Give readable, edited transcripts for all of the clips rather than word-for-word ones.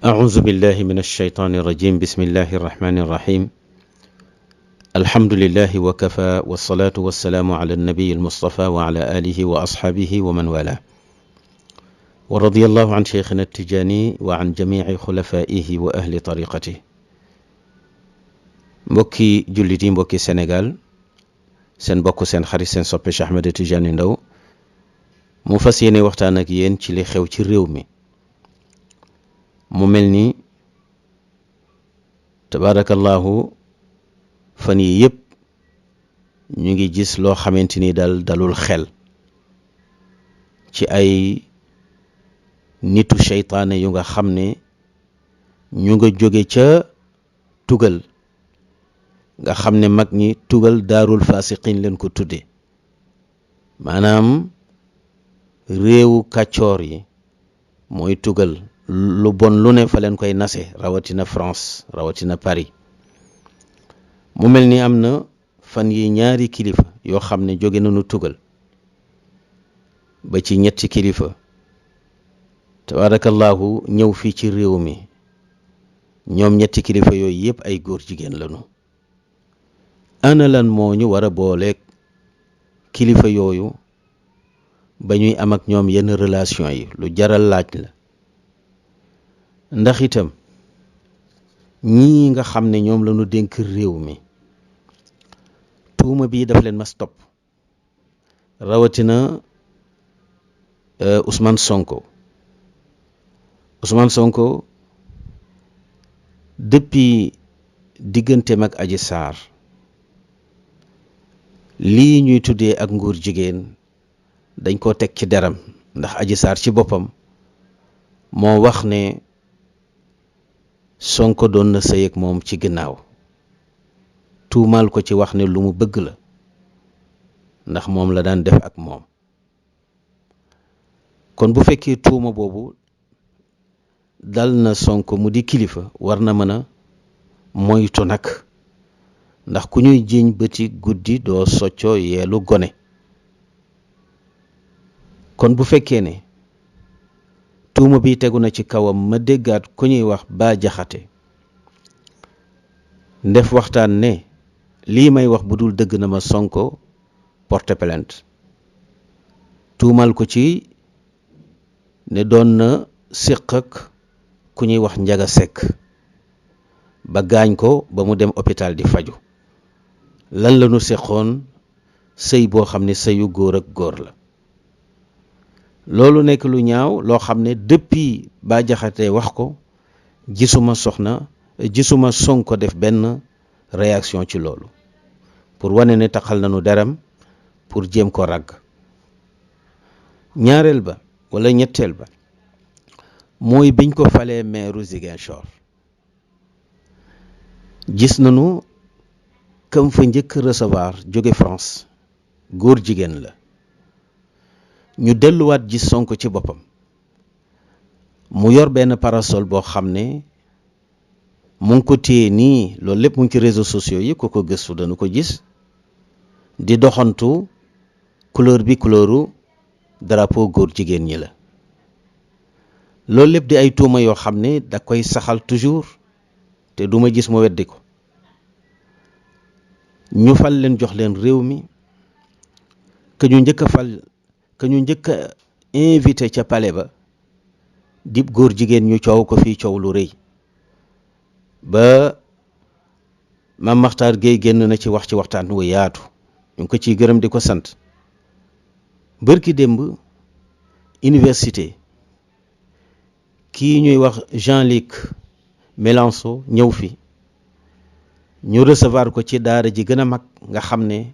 أعوذ بالله من الشيطان الرجيم بسم الله الرحمن الرحيم الحمد لله وكفى والصلاة والسلام على النبي المصطفى وعلى آله وأصحابه ومن والاه ورضي الله عن شيخنا التجاني وعن جميع خلفائه وأهل طريقته mbokki jullit yi mbokki Sénégal seen bokk seen xarit seen soppe Cheikh Ahmed Tidiane Ndao mu fas yéene waxtaan ak yéen ci li xew ci réew mi mu mel ni tabaarakallahu fan yi yëpp ñu ngi gis loo xamante ni dalul xel ci ay nitu seytaane yu nga xam ne ñu nga jóge ca tugal nga xam ne mag ñi tugal daarul fasiqin leen ko tudde maanaam réewu kàccoor yi mooy tugal lu bon lu ne fa leen koy nase rawatina France rawatina Paris mu mel ni am na fan yi ñaari kilifa yoo xam ne jóge nañu tugal ba ci ñetti kilifa tabarakallahu ñëw fii ci réew mi ñoom ñetti kilifa yooyu yëpp ay góor jigéen lañu ana lan moo ñu war a booleeg kilifa yooyu ba ñuy am ak ñoom yenn relation yi lu jaral laaj la ndax itam ñii nga xam ne ñoom lañu dénk réew mi tuuma bii daf leen mas topp rawatina Ousmane Sonko depuis digganteem ak Adji Sarr lii ñuy tuddee ak nguur jigéen dañ koo teg ci deram ndax Adji Sarr ci boppam moo wax ne Sonko doon na sëy ak moom ci ginnaaw tuumaal ko ci wax ne lu mu bëgg la ndax moom la daan def ak moom kon bu fekkee tuuma boobu dal na Sonko mu di kilifa war na mën a moytu nag ndax ku ñuy jiiñ bëti guddi doo soccoo yeelu gone kon bu fekkee ne tuuma bi tegu na ci kawam ma déggaat ku ñuy wax Bah Diakhaté ndef waxtaan ne lii may wax bu dul dëgg na ma Sonko porte plainte tuumal ko ci ne doon na séq ak ku ñuy wax Njaga Sekk ba gaañ ko ba mu dem hôpital di faju lan la ñu séqoon sëy boo xam ne sëyu góor ak góor la loolu nekk lu ñaaw loo xam ne depuis Bah Diakhaté wax ko gisuma Sonko def benn réaction ci loolu pour wane ne taxal nañu deram pour jéem ko ragg ñaareel ba wala ñetteel ba mooy biñ ko falee maire Ziguinchor gis nañu kam fa njëkk recevoir jóge France góor jigéen la ñu delluwaat gis Sonko ci boppam mu yor benn parasol boo xam ne mu ngi ko téye nii loolu lépp mu ngi ci réseaux sociaux yi ku ko gëstu dana ko gis di doxantu couleur bi couleuru drapeau góor jigéen ñi la loolu lépp di ay tuuma yoo xam ne da koy saxal toujours te duma gis mu weddi ko ñu fal leen jox leen réew mi que ñu njëkk a invité ca palais ba dib góor jigéen ñu coow ko fii coow lu rëy ba Mame Makhtar Gueye génn na ci wax ci waxtaan wu yaatu ñu ngi ko ciy gërëm di ko sant bërki démb université kii ñuy wax Jean-Luc Mélenchon ñëw fi ñu recevoir ko ci daara ji gën a mag nga xam ne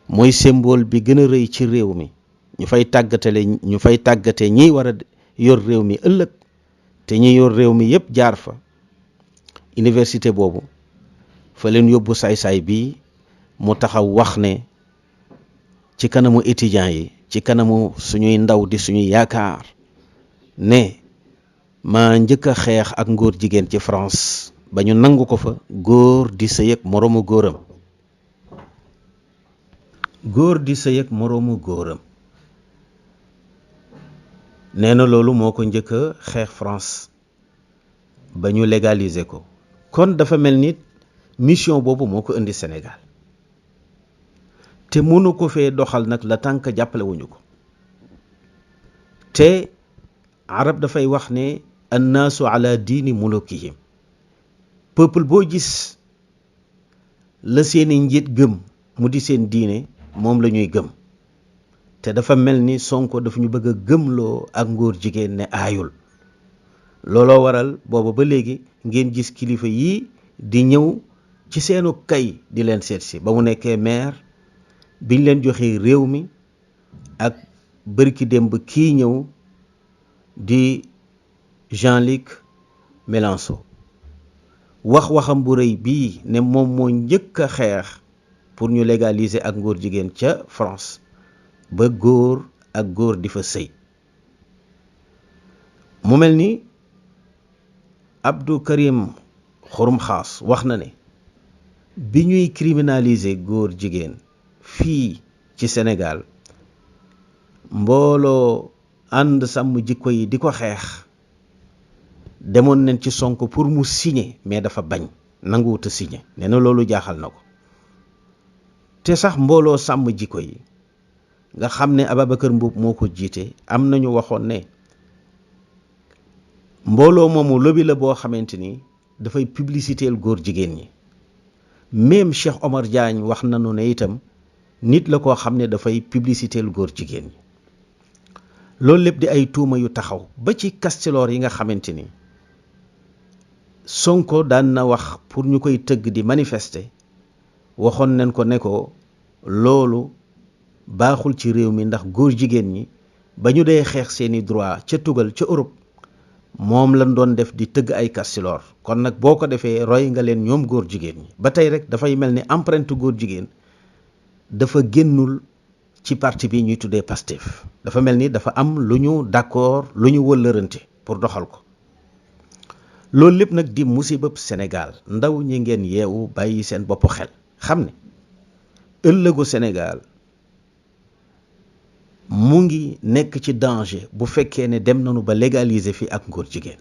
mooy symbole bi gën a rëy ci réew mi ñu fay tàggate ñi war a yor réew mi ëllëg te ñi yor réew mi yépp jaar fa université boobu fa leen yóbbu saay-saay bi mu taxaw wax ne ci kanamu étudiants yi ci kanamu suñuy ndaw di suñuy yaakaar ne maa njëkk a xeex ak ngóor jigéen ci France ba ñu nangu ko fa góor di sëy ak moroomu góoram nee na loolu moo ko njëkk a xeex France ba ñu légaliser ko kon dafa mel ni mission boobu moo ko indi Sénégal te mënu ko fee doxal nag la tànk jàppale wuñu ko te arab dafay wax ne annaasu ala diini mulukihim peuple boo gis la seeni njiit gëm mu di seen diine moom la ñuy gëm te dafa mel ni Sonko daf ñu bëgg a gëmloo ak ngóor jigéen ne aayul looloo waral booba ba léegi ngeen gis kilifa yii di ñëw ci seenu kay di leen seet si ba mu nekkee maire biñ leen joxee réew mi ak bërki démb kii ñëw di Jean-Luc Mélenchon waxam bu rëy bii ne moom moo njëkk a xeex pour ñu légaliser ak ngóor jigéen ca France ba góor ak góor di fa sëy mu mel ni Abdou Karim Xurum Xaas wax na ne bi ñuy criminaliser góor jigéen fii ci Sénégal mbooloo ànd sàmm jikko yi di ko xeex demoon nañ ci Sonko pour mu signer mais dafa bañ nanguwut a signer nee na loolu jaaxal na ko te sax mbooloo sàmm jikko yi nga xam ne Ababacar Mboup moo ko jiite am nañu waxoon ne mbooloo moomu lobby la boo xamante ni dafay publicitéel góor jigéen ñi même Cheikh Omar Diagne wax nañu ne itam nit la koo xam ne dafay publicitéel góor jigéen ñi loolu lépp di ay tuuma yu taxaw ba ci kastiloor yi nga xamante ni Sonko daan na wax pour ñu koy tëgg di manifester waxoon nañ ko ne ko loolu baaxul ci réew mi ndax góor jigéen ñi ba ñu dee xeex seeni droit ca tugal ca Europe moom lañ doon def di tëgg ay kastiloor kon nag boo ko defee roy nga leen ñoom góor jigéen ñi ba tey rek dafay mel ni empreinte góor jigéen dafa génnul ci parti bi ñuy tuddee Pastef dafa mel ni dafa am lu ñu d'accord lu ñu wëllërante pour doxal ko loolu lépp nag di musibab Sénégal ndaw ñi ngeen yeewu bàyyi seen bopp xel xam ne ëllëgu Sénégal mu ngi nekk ci danger bu fekkee ne dem nañu ba légaliser fi ak ngóor jigéen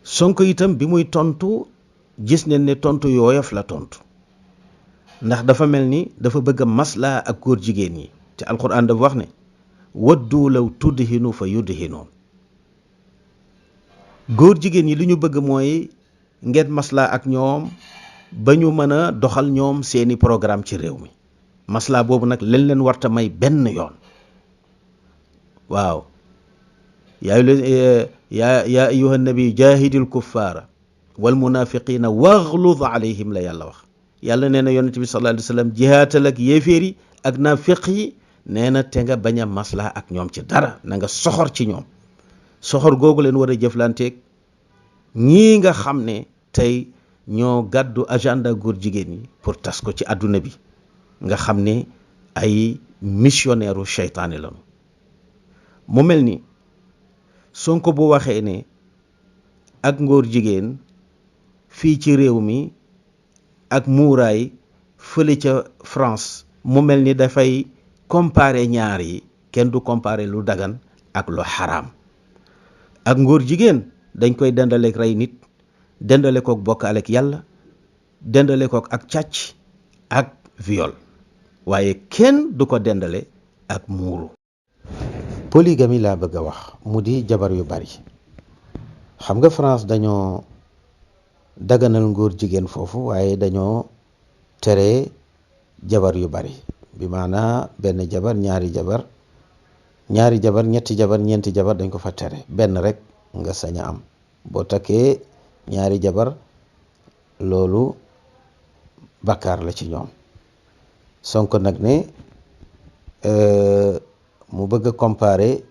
Sonko itam bi muy tontu gis nañ ne tontu yooyof la tontu ndax dafa mel ni dafa bëgg a maslaa ak góor jigéen yi te alquran dafa wax ne waddu law tudhinu fa yudhinoon góor jigéen yi li ñu bëgg mooy ngeen maslaa ak ñoom ba ñu mën a doxal ñoom seeni programme ci réew mi maslaa boobu nag leen warta may benn yoon waaw yaa ayyuha nabi jaahidil kuffaara wal munafiqina waghluz alayhim la yàlla wax yàlla nee na yonent bi sallallahu alayhi wa sallam jihaatal ak yéeféer yi ak naafiq yi nee na te nga bañ a maslaa ak ñoom ci dara na nga soxor ci ñoom soxor googu leen war a jëflanteeg ñii nga xam ne tey ñoo gàddu agenda góor jigéen ñi pour tas ko ci àdduna bi nga xam ne ay missionnaire u seytaane lañu mu mel ni Sonko bu waxee ne ak ngóor jigéen fii ci réew mi ak muuraay fële ca France mu mel ni dafay comparer ñaar yi kenn du comparer lu dagan ak lu xaraam ak ngóor jigéen dañ koy dendaleek rey nit dendale kook bokkaaleek yàlla dendale kook ak càcc ak viol waaye kenn du ko dendale ak muuru polygamie laa bëgg a wax mu di jabar yu bari xam nga France dañoo daganal ngóor jigéen foofu waaye dañoo tere jabar yu bari bi maanaa benn jabar ñaari jabar ñetti jabar ñeenti jabar dañ ko fa tere benn rek nga sañ a am boo takkee ñaari jabar loolu bakkaar la ci ñoom Sonko nag ne mu bëgg a comparer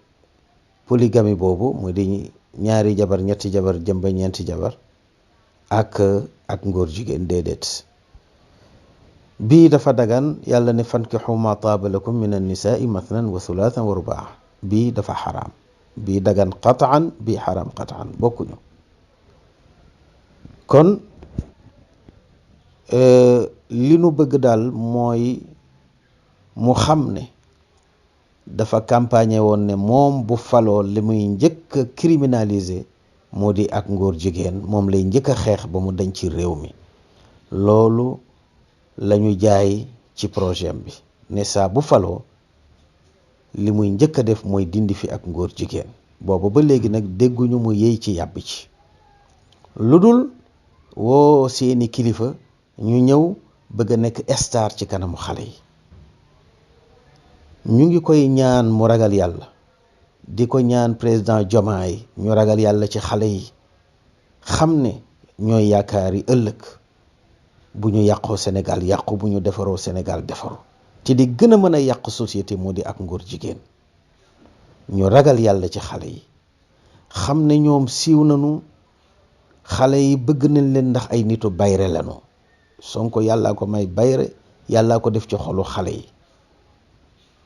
polygamie boobu mu di ñaari jabar ñetti jabar jëm ba ñeenti jabar ak ngóor jigéen déedéet bii dafa dagan yàlla ne fankixu ma taaba lakum min annisaai mathnan wa thulathan wa rubaa bii dafa xaraam bii dagan qataan bii xaraam qataan bokkuñu kon li nu bëgg daal mooy mu xam ne dafa campagne woon ne moom bu faloo li muy njëkk a criminaliser moo di ak ngóor jigéen moom lay njëkk a xeex ba mu dañ ci réew mi. loolu lañu jaay ci projet bi ne saa bu faloo li muy njëkk a def mooy dindi fi ak ngóor jigéen. boobu ba léegi nag dégguñu mu yéy ci yàbbi ci lu dul woo seeni kilifa ñu ñëw bëgg a nekk star ci kanamu xale yi. ñu ngi koy ñaan mu ragal yàlla, di ko ñaan président Diomaye ñu ragal yàlla ci xale yi, xam ne ñooy yaakaari ëllëg. bu ñu yàqoo Sénégal yàqu, bu ñu defaroo Sénégal defaru. te di gën a mën a yàq société moo di ak ngóor jigéen. ñu ragal yàlla ci xale yi, xam ne ñoom siiw nañu, xale yi bëgg nañ leen ndax ay nitu bayre lañu. Sonko yàllaa ko may bayre, yàllaa ko def ci xolu xale yi.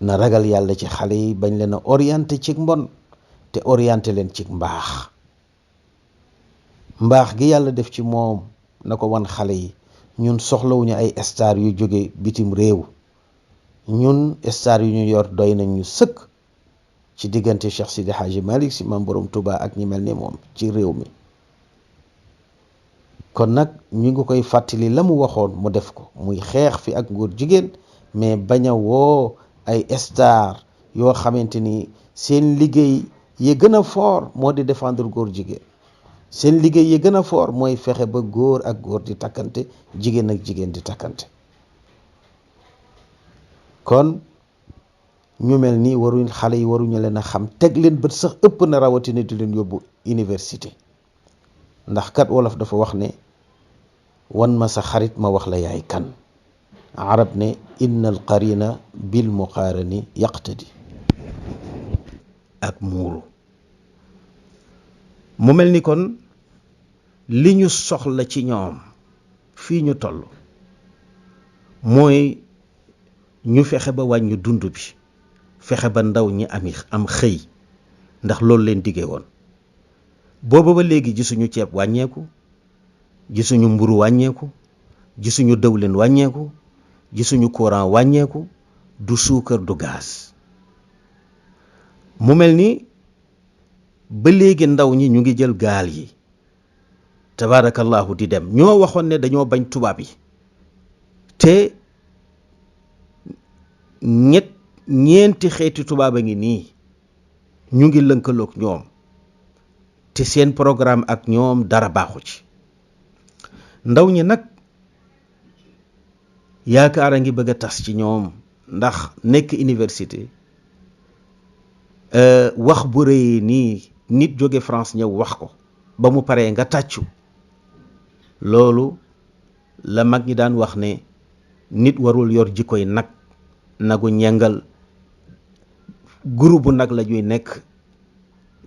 na ragal yàlla ci xale yi, bañ leen a orienté ci mbon te orienté leen ci mbaax. mbaax gi yàlla def ci moom na ko wan xale yi. ñun soxlawuñu ay star yu jóge bitim réew, ñun star yu ñu yor doy nañ ñu sëkk ci diggante Cheikh Sidi Hadji Malick Sy Maam Borom Touba ak ñi mel ni moom ci réew mi. kon nag ñu ngi koy fàttali la mu waxoon mu def ko, muy xeex fi ak ngóor jigéen, mais bañ a woo ay star yoo xamante ni seen liggéey yi gën a fort moo di défendre góor jigéen. seen liggéey yi gën a fort mooy fexe ba góor ak góor di takkante, jigéen ak jigéen di takkante. kon ñu mel nii xale yi waruñu leen a xam, teg leen bët sax ëpp na, rawatina di leen yóbbu université. ndax kat wolof dafa wax ne wan ma sa xarit ma wax la yaay kan. arab ne inna al qarina bil muqaarani yaqtadi. ak muuru. mu mel ni kon li ñu soxla ci ñoom fii ñu toll mooy ñu fexe ba wàññi dund bi, fexe ba ndaw ñi am xëy, ndax loolu leen diggee woon. booba ba léegi gisuñu ceeb wàññeeku, gisuñu mburu wàññeeku, gisuñu dëwlin wàññeeku, gisuñu courant wàññeeku, du suukar du gaz. mu mel ni ba léegi ndaw ñi ñu ngi jël gaal yi tabaarakallahu di dem. ñoo waxoon ne dañoo bañ tubaab yi, te ñeenti xeeti tubaab a ngi nii ñu ngi lënkaloog ñoom, te seen programme ak ñoom dara baaxu ci. ndaw ñi nag yaakaar a ngi bëgg a tas ci ñoom, ndax nekk université wax bu rëy nii, nit jóge France ñëw wax ko ba mu paree nga tàccu. loolu la mag ñi daan wax ne nit warul yor jikkoy nagu ñengal. groupe bu nag la ñuy nekk,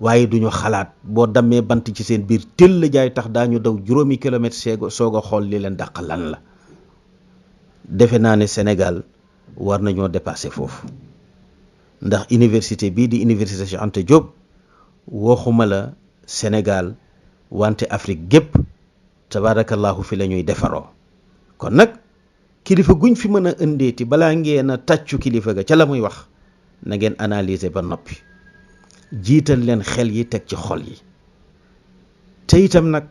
waaye duñu xalaat. boo dammee bant ci seen biir tëll la jaay tax daañu daw juróomi kilomètre soog a xool li leen dàq lan la. defe naa ne Sénégal war nañoo dépasser foofu, ndax université bii di université Cheikh Anta Diop waxuma la Sénégal wante Afrique gépp tabaarakallahu fi la ñuy defaroo. kon nag kilifa guñ fi mën a indeeti, balaa ngeen a tàccu kilifa ga ca la muy wax, na ngeen analyser ba noppi, jiital leen xel yi teg ci xol yi. te itam nag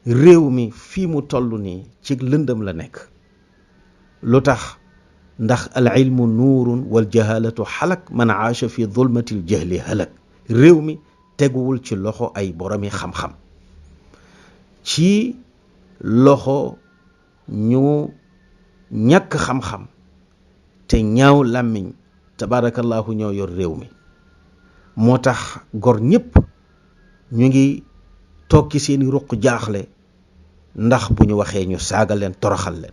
réew mi fii mu toll nii ci lëndëm la nekk. lu tax? ndax al ilmu nuurun wal jahalatu xalak, man aasha fi zulmatil jahli halak. réew mi teguwul ci loxo ay boromi xam-xam, ci loxo ñu ñàkk xam-xam te ñaaw làmmiñ tabaarakallahu ñoo yor réew mi. moo tax gor ñépp ñu ngi toog ci seeni ruq jaaxle, ndax bu ñu waxee ñu saaga leen, toroxal leen.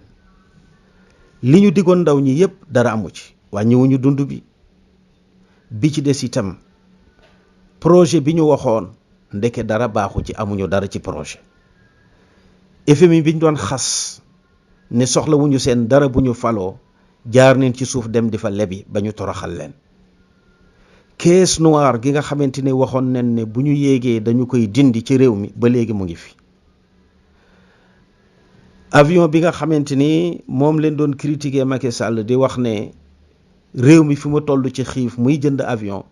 li ñu digoon ndaw ñi yépp dara amu ci, wàññiwuñu dund bi ci des itam projet bi ñu waxoon ndeke dara baaxu ci, amuñu dara ci projet. FMI bi ñu doon xas ne soxlawuñu seen dara bu ñu faloo, jaar neen ci suuf dem di fa lebi ba ñu toroxal leen. caisse noire gi nga xamante ne waxoon nañ ne bu ñu yéegee dañu koy dindi ci réew mi, ba léegi mu ngi fi. avion bi nga xamante ni moom leen doon critiquer Macky Sall di wax ne réew mi fi mu toll ci xiif muy jënd avion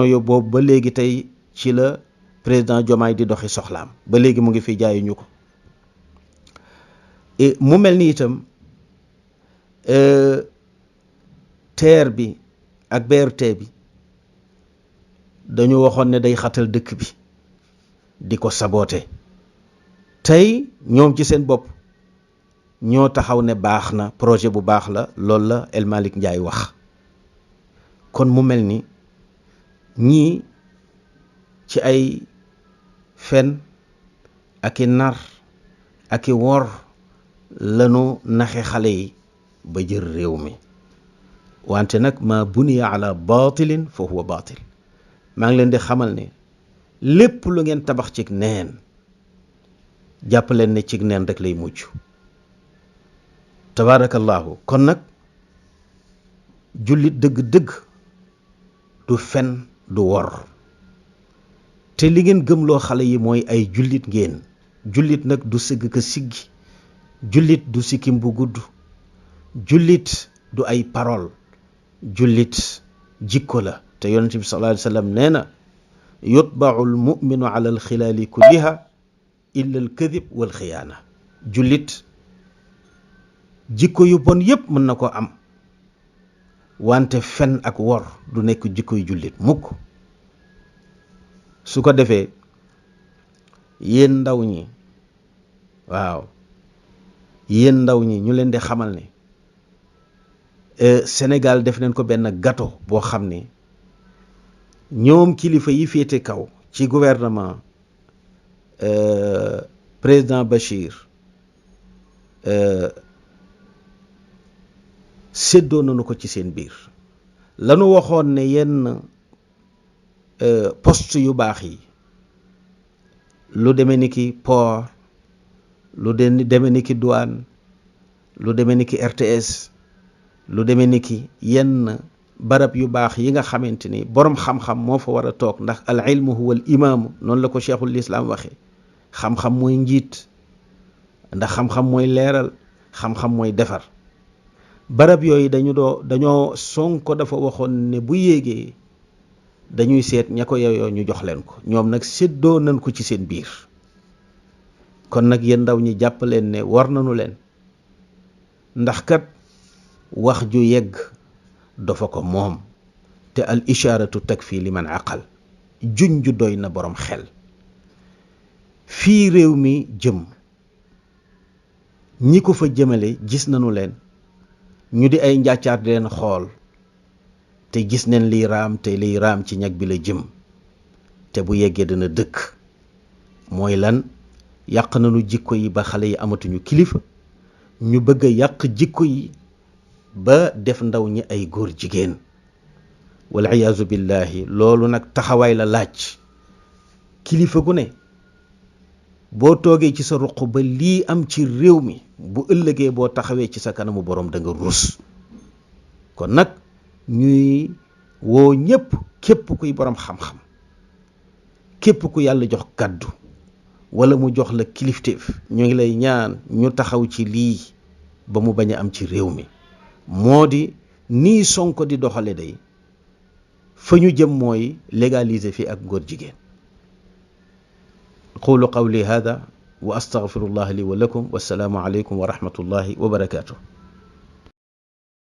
yo boobu ba léegi tey ci la président Diomaye di doxi soxlaam ba léegi mu ngi fi jaayuñu ko mu mel ni itam TER bi ak BRT bi dañu waxoon ne day xatal dëkk bi di ko saboote tey ñoom ci seen bopp ñoo taxaw ne baax na projet bu baax la loolu la El Malick Ndiaye wax kon mu mel ni ñii ci ay fen ak i nar ak i wor lanu naxe xale yi ba jël réew mi wante nag ma buniya ala batilin fa huwa batil maa ngi leen di xamal ne lépp lu ngeen tabax cig neen jàpp leen ne cig neen rek lay mujj tabarakallahu kon nag jullit dëgg-dëgg du fen du wor te li ngeen gëmloo xale yi mooy ay jullit ngeen jullit nag du sëgg ka siggi jullit du sikkim bu gudd jullit du ay parole jullit jikko la te yonent bi sallallahu alayhi wa sallam nee na yutba'u al muminu ala al xilaali kulliha illa al kadib wal xiyaana jullit jikko yu bon yépp mën na ko am wante fen ak wor du nekk jikkoy jullit mukk su ko defee yéen ndaw ñi waaw yéen ndaw ñi ñu leen di xamal ne Sénégal def nañ ko benn gâteau boo xam ne ñoom kilifa yi féete kaw ci gouvernement président Bachir séddoo nañu ko ci seen biir lanu waxoon ne yenn poste yu baax yi lu demee ni ki port lu demee ni ki douane lu demee ni ki RTS lu demee ni ki yenn barab yu baax yi nga xamante ni boroom xam-xam moo fa war a toog ndax al ilmu huwa al imaamu noonu la ko cheikhul islam waxee xam-xam mooy njiit ndax xam-xam mooy leeral xam-xam mooy defar barab yooyu dañoo Sonko dafa waxoon ne bu yéegee dañuy seet ña ko yeyoo ñu jox leen ko ñoom nag séddoo nañ ko ci seen biir kon nag yéen ndaw ñi jàpp leen ne war nañu leen ndax kat wax ju yegg dafa ko moom te al ishaaratu takfi liman aqal juñ ju doy na boroom xel fii réew mi jëm ñi ko fa jëmale gis nañu leen ñu di ay njàccaar di leen xool te gis nañ liy raam te liy raam ci ñag bi la jëm te bu yeggee dana dëkk mooy lan yàq nañu jikko yi ba xale yi amatuñu kilifa ñu bëgg a yàq jikko yi ba def ndaw ñi ay góor jigéen wal iyaazu billahi loolu nag taxawaay la laaj kilifa gu ne boo toogee ci sa ruq ba lii am ci réew mi bu ëllëgee boo taxawee ci sa kanamu borom da nga rus kon nag ñuy woo ñépp képp kuy borom xam-xam képp ku yàlla jox kàddu wala mu jox la kilifteef ñu ngi lay ñaan ñu taxaw ci lii ba mu bañ a am ci réew mi moo di nii Sonko di doxale day fa ñu jëm mooy légaliser fi ak góor jigéen qulu qawli hada wa astaghfirullah li wa lakum wassalaamu alaykum wa rahmatullahi wa barakatuh